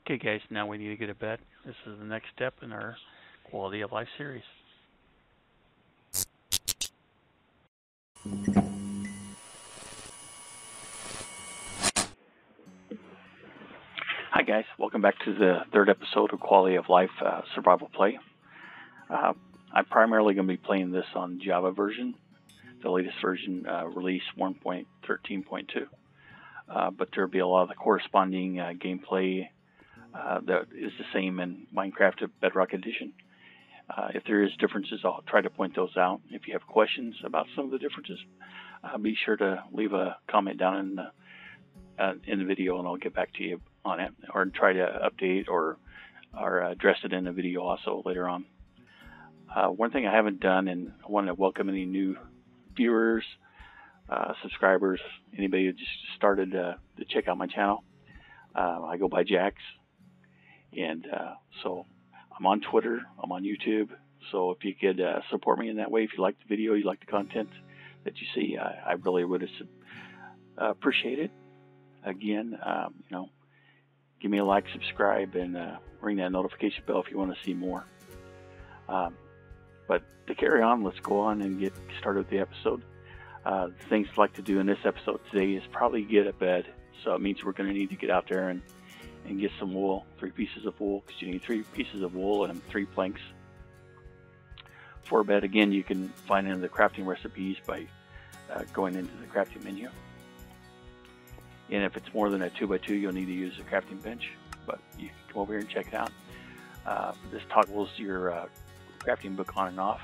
Okay, guys, now we need to get to bed. This is the next step in our quality of life series. Hi, guys. Welcome back to the third episode of Quality of Life Survival Play. I'm primarily going to be playing this on Java version, the latest version, release 1.13.2. But there will be a lot of the corresponding gameplay that is the same in Minecraft Bedrock Edition. If there is differences, I'll try to point those out. If you have questions about some of the differences, be sure to leave a comment down in the video, and I'll get back to you on it, or try to update or address it in the video also later on. One thing I haven't done, and I want to welcome any new viewers, subscribers, anybody who just started to check out my channel. I go by Jax, and so I'm on Twitter, I'm on YouTube, so if you could support me in that way, if you like the video, you like the content that you see, I really would appreciate it. Again, give me a like, subscribe, and ring that notification bell if you want to see more. But to carry on, let's go on and get started with the episode. The things I'd like to do in this episode today is probably get a bed, so it means we're going to need to get out there and get some wool, 3 pieces of wool, because you need 3 pieces of wool and 3 planks for a bed. Again, you can find in the crafting recipes by going into the crafting menu. And if it's more than a 2x2, you'll need to use a crafting bench, but you can come over here and check it out. This toggles your crafting book on and off.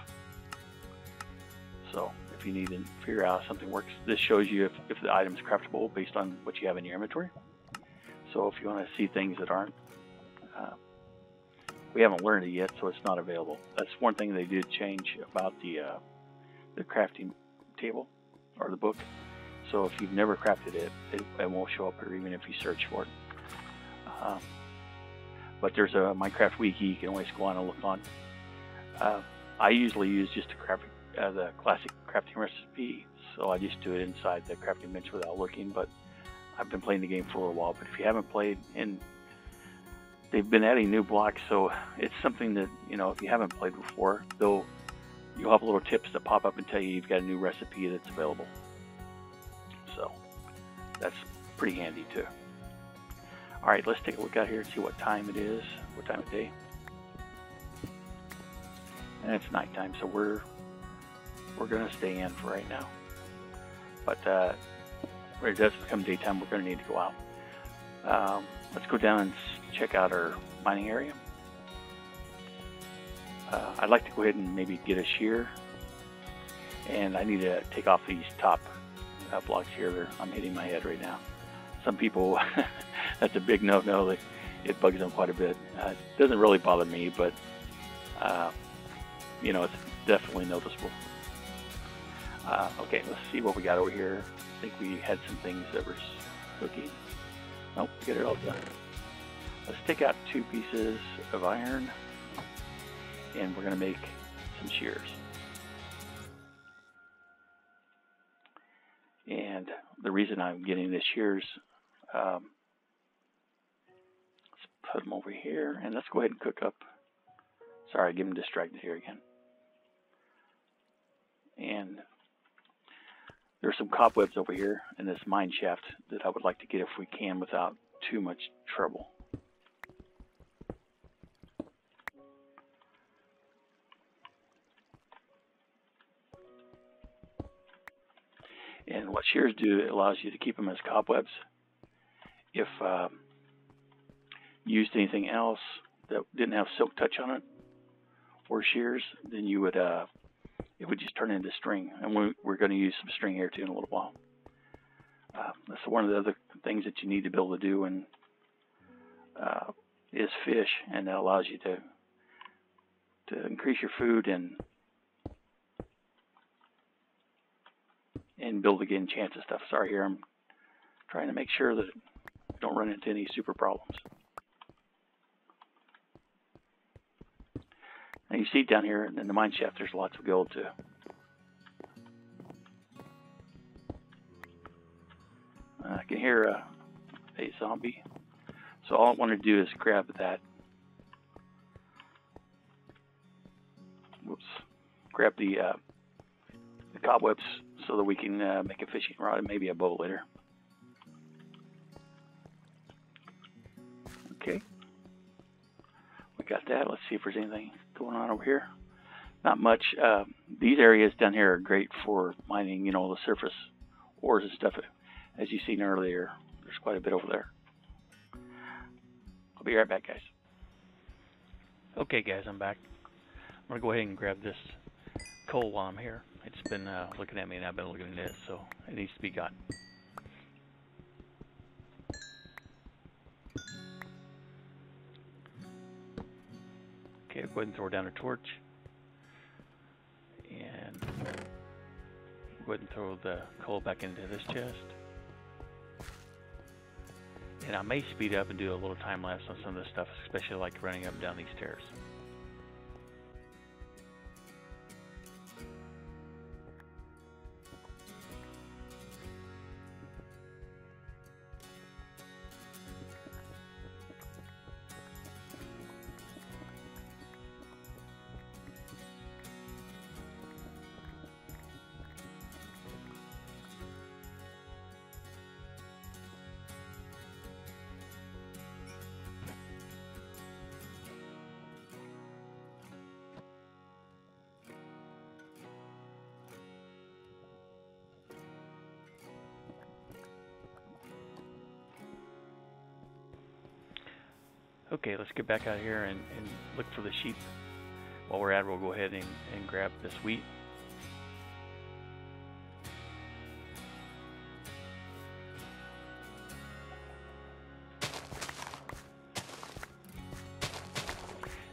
So if you need to figure out how something works, this shows you if the item is craftable based on what you have in your inventory. So if you want to see things that aren't, we haven't learned it yet, so it's not available. That's one thing they did change about the crafting table or the book. So if you've never crafted it, it won't show up here even if you search for it. But there's a Minecraft wiki you can always go on and look on. I usually use just the classic crafting recipe, so I just do it inside the crafting bench without looking. But I've been playing the game for a little while. But if you haven't played, and they've been adding new blocks, so it's something that, if you haven't played before, you'll have little tips that pop up and tell you you've got a new recipe that's available. So that's pretty handy too. All right, let's take a look out here and see what time it is, what time of day. And it's nighttime, so we're gonna stay in for right now. But when it does become daytime, we're gonna need to go out. Let's go down and check out our mining area. I'd like to go ahead and maybe get a shear, and I need to take off these top blocks here. I'm hitting my head right now. Some people, that's a big no-no. It bugs them quite a bit. It doesn't really bother me, but it's definitely noticeable. Okay, let's see what we got over here. I think we had some things that were cooking. Nope, get it all done. Let's take out 2 pieces of iron, and we're going to make some shears. And the reason I'm getting the shears, let's put them over here, and let's go ahead and cook up. Sorry, getting distracted here again. And there's some cobwebs over here in this mine shaft that I would like to get if we can without too much trouble. And what shears do, it allows you to keep them as cobwebs. If you used anything else that didn't have silk touch on it, or shears, then you would it would just turn into string. And we're going to use some string here too in a little while. That's one of the other things that you need to be able to do, and is fish, and that allows you to increase your food and build again chance and stuff. Sorry, here I'm trying to make sure that I don't run into any super problems. Now you see down here in the mine shaft, there's lots of gold too. I can hear a zombie, So all I want to do is grab that. Whoops. Grab the cobwebs so that we can make a fishing rod and maybe a boat later. Okay. We got that. Let's see if there's anything going on over here. Not much. These areas down here are great for mining, you know, the surface ores and stuff. As you seen earlier, there's quite a bit over there. I'll be right back, guys. Okay, guys, I'm back. I'm going to go ahead and grab this coal while I'm here. It's been looking at me, and I've been looking at it, so it needs to be gotten. Okay, go ahead and throw down a torch. And go ahead and throw the coal back into this chest. And I may speed up and do a little time lapse on some of this stuff, especially like running up and down these stairs. Okay, let's get back out here and look for the sheep. While we're at it, we'll go ahead and grab this wheat.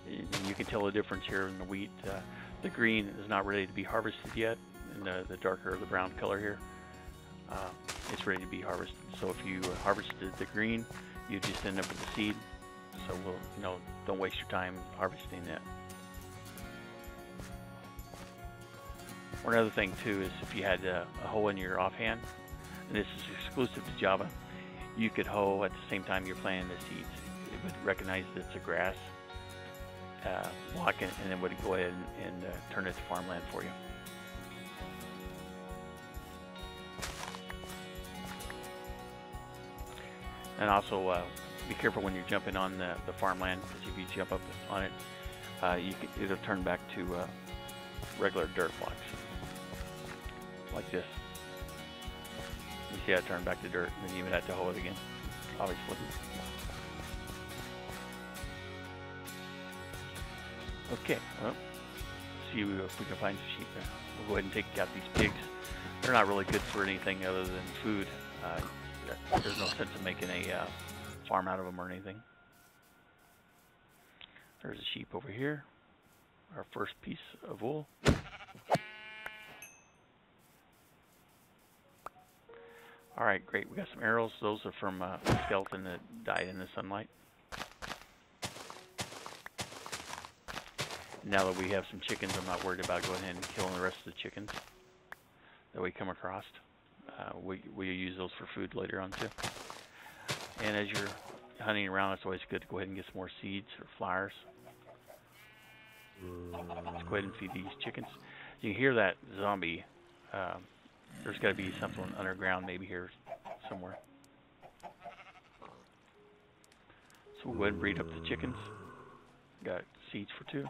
And you can tell the difference here in the wheat. The green is not ready to be harvested yet, and the darker, the brown color here, it's ready to be harvested. So if you harvested the green, you just end up with the seed. So we'll, don't waste your time harvesting that. One other thing too is if you had a hoe in your offhand, and this is exclusive to Java, you could hoe at the same time you're planting the seeds. It would recognize that it's a grass block, and then would go ahead and turn it to farmland for you. And also be careful when you're jumping on the farmland, because if you jump up on it, it'll turn back to regular dirt blocks, like this. You see how it turned back to dirt, and then you would have to hoe it again, obviously. Okay, well, let's see if we can find some sheep there. We'll go ahead and take out these pigs. They're not really good for anything other than food. There's no sense in making a farm out of them or anything. There's a sheep over here. Our first piece of wool. Alright, great. We got some arrows. Those are from a skeleton that died in the sunlight. Now that we have some chickens, I'm not worried about going ahead and killing the rest of the chickens that we come across. We use those for food later on too. And as you're hunting around, it's always good to go ahead and get some more seeds or flowers. Let's go ahead and feed these chickens. You can hear that zombie. There's got to be something underground maybe here somewhere. So we'll go ahead and breed up the chickens. Got seeds for 2.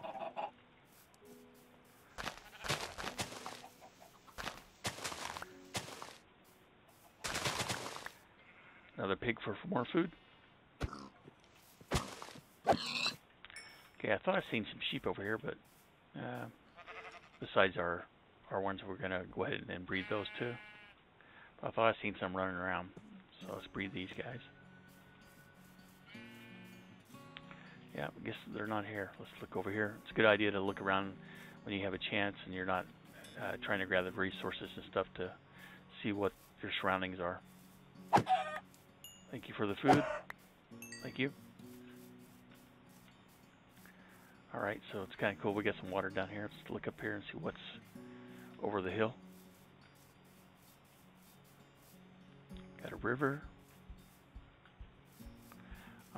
Another pig for more food. Okay, I thought I'd seen some sheep over here, but besides our ones, we're gonna go ahead and breed those too. But I thought I'd seen some running around, so let's breed these guys. Yeah, I guess they're not here. Let's look over here. It's a good idea to look around when you have a chance and you're not trying to gather resources and stuff to see what your surroundings are. Thank you for the food. Thank you. Alright, so it's kind of cool. We got some water down here. Let's look up here and see what's over the hill. Got a river.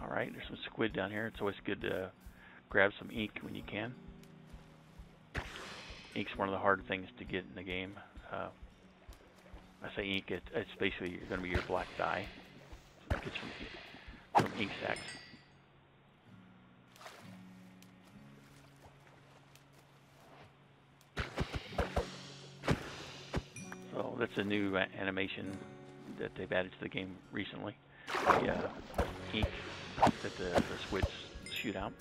Alright, there's some squid down here. It's always good to grab some ink when you can. Ink's one of the hard things to get in the game. I say ink, it's basically going to be your black dye. So get some ink sacks. So that's a new animation that they've added to the game recently. The ink that the squids shoot out.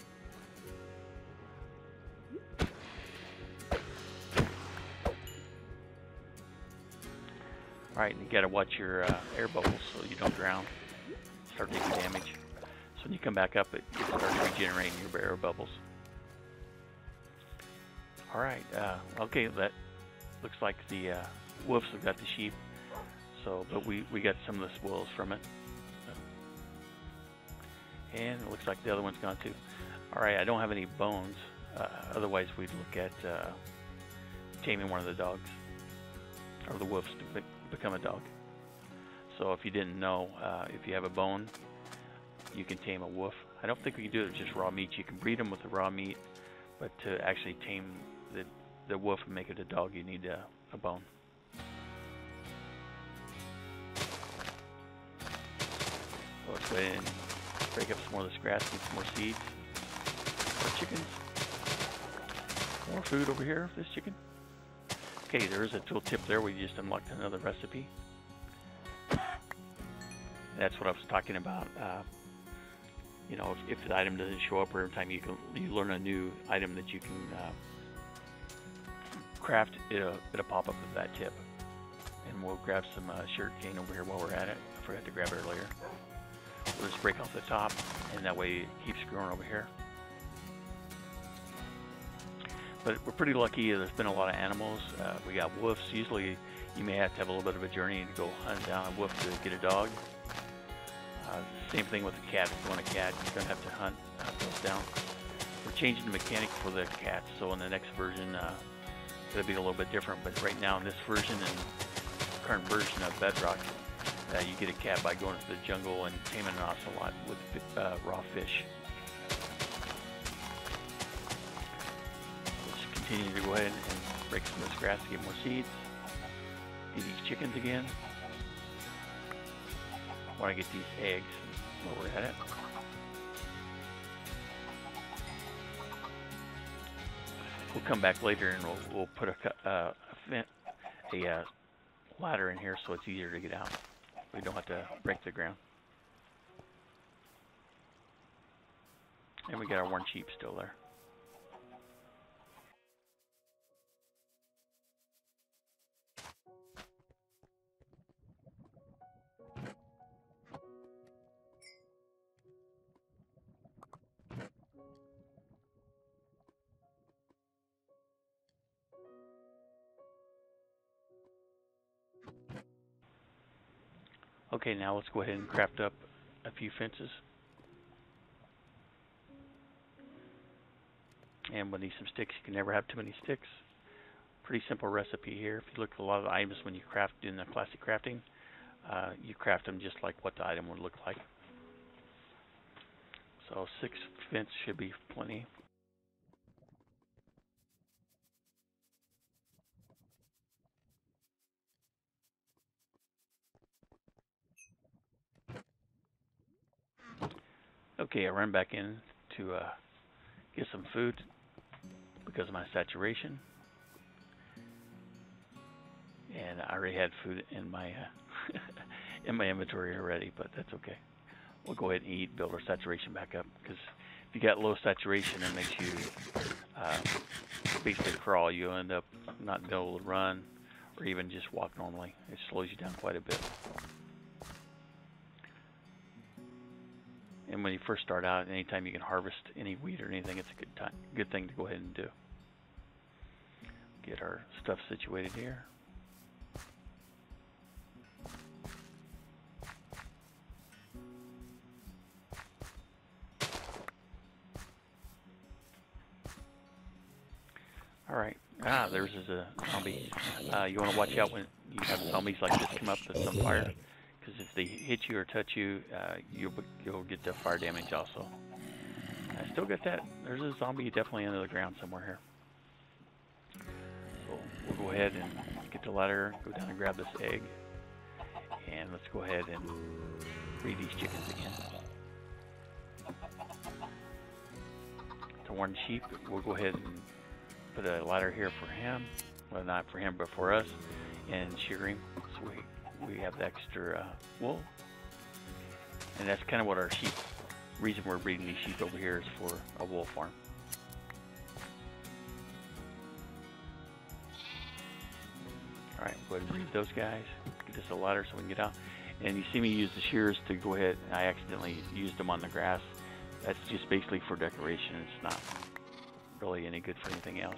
Alright, and you gotta watch your air bubbles so you don't drown. Start taking damage. So when you come back up, it starts regenerating your air bubbles. Alright, okay, that looks like the wolves have got the sheep. So, but we got some of the spoils from it. And it looks like the other one's gone too. Alright, I don't have any bones. Otherwise we'd look at taming one of the dogs. Or the wolves to become a dog. So if you didn't know, if you have a bone, you can tame a wolf. I don't think we can do it with just raw meat. You can breed them with the raw meat, but to actually tame the wolf and make it a dog, you need a bone. So let's go ahead and break up some more of this grass, get some more seeds, more chickens, more food over here for this chicken. Okay, there is a tool tip there. We just unlocked another recipe. That's what I was talking about. You know, if the item doesn't show up every time you learn a new item that you can craft, it'll pop up with that tip. And we'll grab some sugar cane over here while we're at it. I forgot to grab it earlier. We'll just break off the top, and that way it keeps growing over here. But we're pretty lucky. There's been a lot of animals. We got wolves. Usually you may have to have a little bit of a journey to go hunt down a wolf to get a dog. Same thing with a cat. If you want a cat, you're going to have to hunt those down. We're changing the mechanic for the cats, so in the next version it'll be a little bit different. But right now in this version and current version of Bedrock, you get a cat by going into the jungle and taming an ocelot with raw fish. Continue to go ahead and break some of this grass to get more seeds. Get these chickens again. I want to get these eggs while we're at it. We'll come back later and we'll put a ladder in here so it's easier to get out. We don't have to break the ground. And we got our one sheep still there. Okay, now let's go ahead and craft up a few fences. And we'll need some sticks. You can never have too many sticks. Pretty simple recipe here. If you look at a lot of the items when you craft in the classic crafting, you craft them just like what the item would look like. So 6 fence should be plenty. Okay, I ran back in to get some food because of my saturation, and I already had food in my in my inventory already, but that's okay. We'll go ahead and eat, build our saturation back up, because if you got low saturation, it makes you basically crawl. You end up not being able to run or even just walk normally. It slows you down quite a bit. And when you first start out, anytime you can harvest any wheat or anything, it's a good thing to go ahead and do. Get our stuff situated here. All right. There's a zombie. You want to watch out when you have zombies like this come up that's on fire, because if they hit you or touch you, you'll get the fire damage also. I still got that. There's a zombie definitely under the ground somewhere here. So we'll go ahead and get the ladder, go down and grab this egg, and let's go ahead and breed these chickens again. To warn sheep, we'll go ahead and put a ladder here for him. Well, not for him, but for us, and shear him, so we have the extra wool. And that's kind of what our sheep, reason we're breeding these sheep over here is for a wool farm. Alright, go ahead and breed those guys. Get us a ladder so we can get out. And you see me use the shears to go ahead, I accidentally used them on the grass. That's just basically for decoration. It's not really any good for anything else.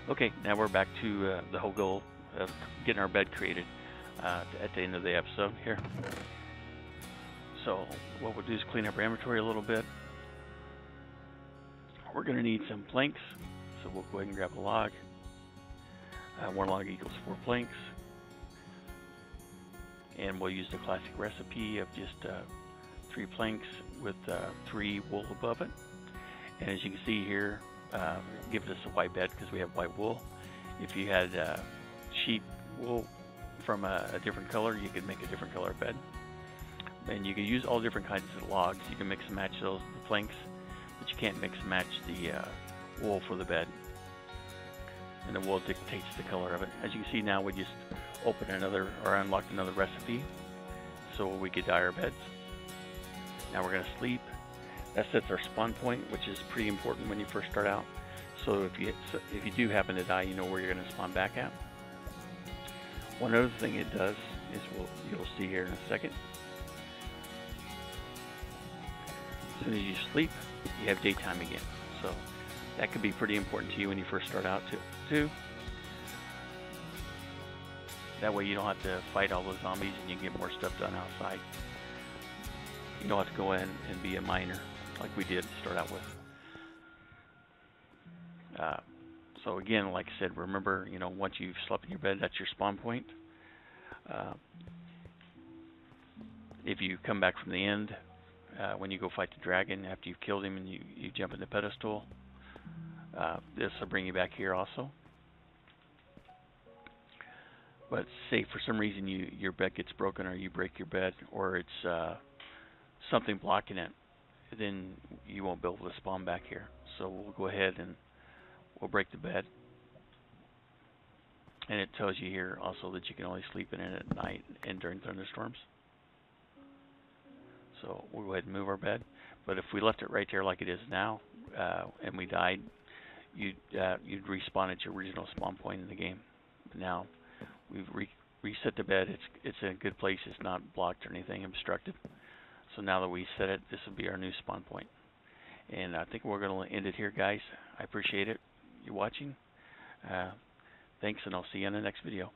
Okay, now we're back to the whole goal of getting our bed created at the end of the episode here. So what we'll do is clean up our inventory a little bit. We're going to need some planks, so we'll go ahead and grab a log. 1 log equals 4 planks. And we'll use the classic recipe of just 3 planks with 3 wool above it. And as you can see here, gives us a white bed because we have white wool. If you had sheep wool from a different color, you could make a different color bed. And you can use all different kinds of logs. You can mix and match the planks, but you can't mix and match the wool for the bed. And the wool dictates the color of it. As you can see now, we just opened another or unlocked another recipe so we could dye our beds. Now we're going to sleep. That sets our spawn point, which is pretty important when you first start out. So if you do happen to die, you know where you're going to spawn back at. One other thing it does is you'll see here in a second. As soon as you sleep, you have daytime again. So that could be pretty important to you when you first start out too. That way you don't have to fight all those zombies and you can get more stuff done outside. You don't have to go in and be a miner like we did to start out with. So again, like I said, remember, you know, once you've slept in your bed, that's your spawn point. If you come back from the end, when you go fight the dragon, after you've killed him and you jump in the pedestal, this will bring you back here also. But say for some reason your bed gets broken or you break your bed or it's something blocking it, then you won't be able to spawn back here. So we'll go ahead and we'll break the bed. And it tells you here also that you can only sleep in it at night and during thunderstorms. So we'll go ahead and move our bed. But if we left it right there like it is now, and we died, you'd respawn at your original spawn point in the game. But now we've reset the bed. It's in a good place. It's not blocked or anything obstructed. So now that we set it, this will be our new spawn point. And I think we're going to end it here, guys. I appreciate it. You're watching. Thanks, and I'll see you in the next video.